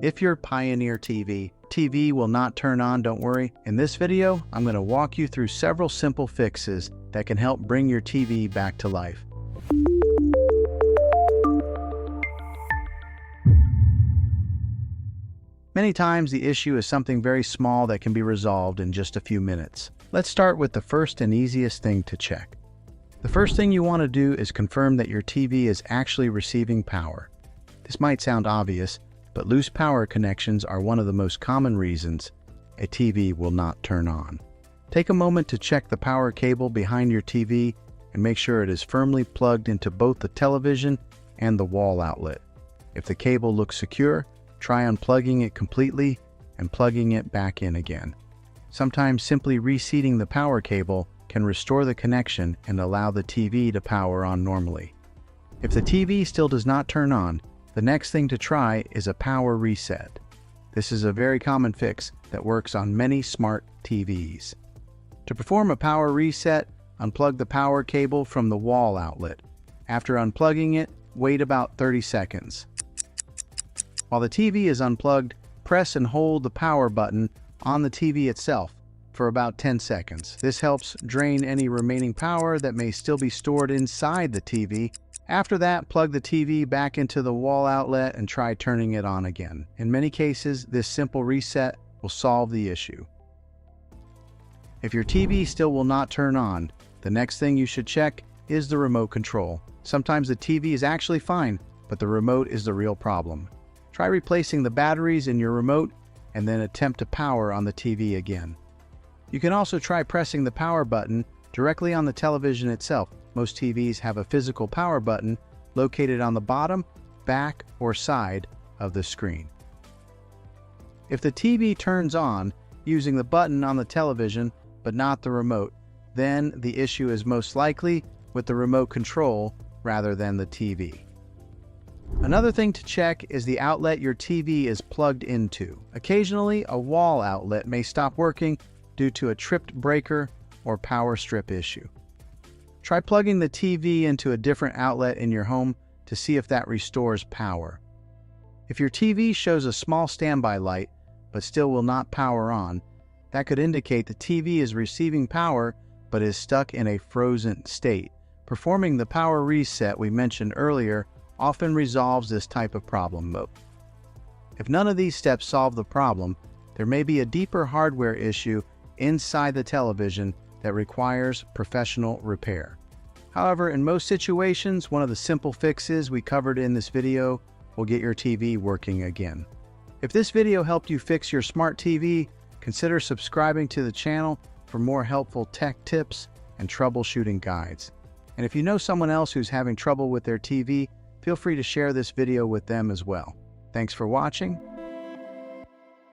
If your Pioneer TV will not turn on, don't worry. In this video, I'm going to walk you through several simple fixes that can help bring your TV back to life. Many times the issue is something very small that can be resolved in just a few minutes. Let's start with the first and easiest thing to check. The first thing you want to do is confirm that your TV is actually receiving power. This might sound obvious, but loose power connections are one of the most common reasons a TV will not turn on. Take a moment to check the power cable behind your TV and make sure it is firmly plugged into both the television and the wall outlet. If the cable looks secure, try unplugging it completely and plugging it back in again. Sometimes simply reseating the power cable can restore the connection and allow the TV to power on normally. If the TV still does not turn on, the next thing to try is a power reset. This is a very common fix that works on many smart TVs. To perform a power reset, unplug the power cable from the wall outlet. After unplugging it, wait about 30 seconds. While the TV is unplugged, press and hold the power button on the TV itself for about 10 seconds. This helps drain any remaining power that may still be stored inside the TV. After that, plug the TV back into the wall outlet and try turning it on again. In many cases, this simple reset will solve the issue. If your TV still will not turn on, the next thing you should check is the remote control. Sometimes the TV is actually fine, but the remote is the real problem. Try replacing the batteries in your remote and then attempt to power on the TV again. You can also try pressing the power button directly on the television itself. Most TVs have a physical power button located on the bottom, back, or side of the screen. If the TV turns on using the button on the television but not the remote, then the issue is most likely with the remote control rather than the TV. Another thing to check is the outlet your TV is plugged into. Occasionally, a wall outlet may stop working due to a tripped breaker or power strip issue. Try plugging the TV into a different outlet in your home to see if that restores power. If your TV shows a small standby light but still will not power on, that could indicate the TV is receiving power but is stuck in a frozen state. Performing the power reset we mentioned earlier often resolves this type of problem. If none of these steps solve the problem, there may be a deeper hardware issue inside the television that requires professional repair. However, in most situations, one of the simple fixes we covered in this video will get your TV working again. If this video helped you fix your smart TV, consider subscribing to the channel for more helpful tech tips and troubleshooting guides. And if you know someone else who's having trouble with their TV, feel free to share this video with them as well. Thanks for watching.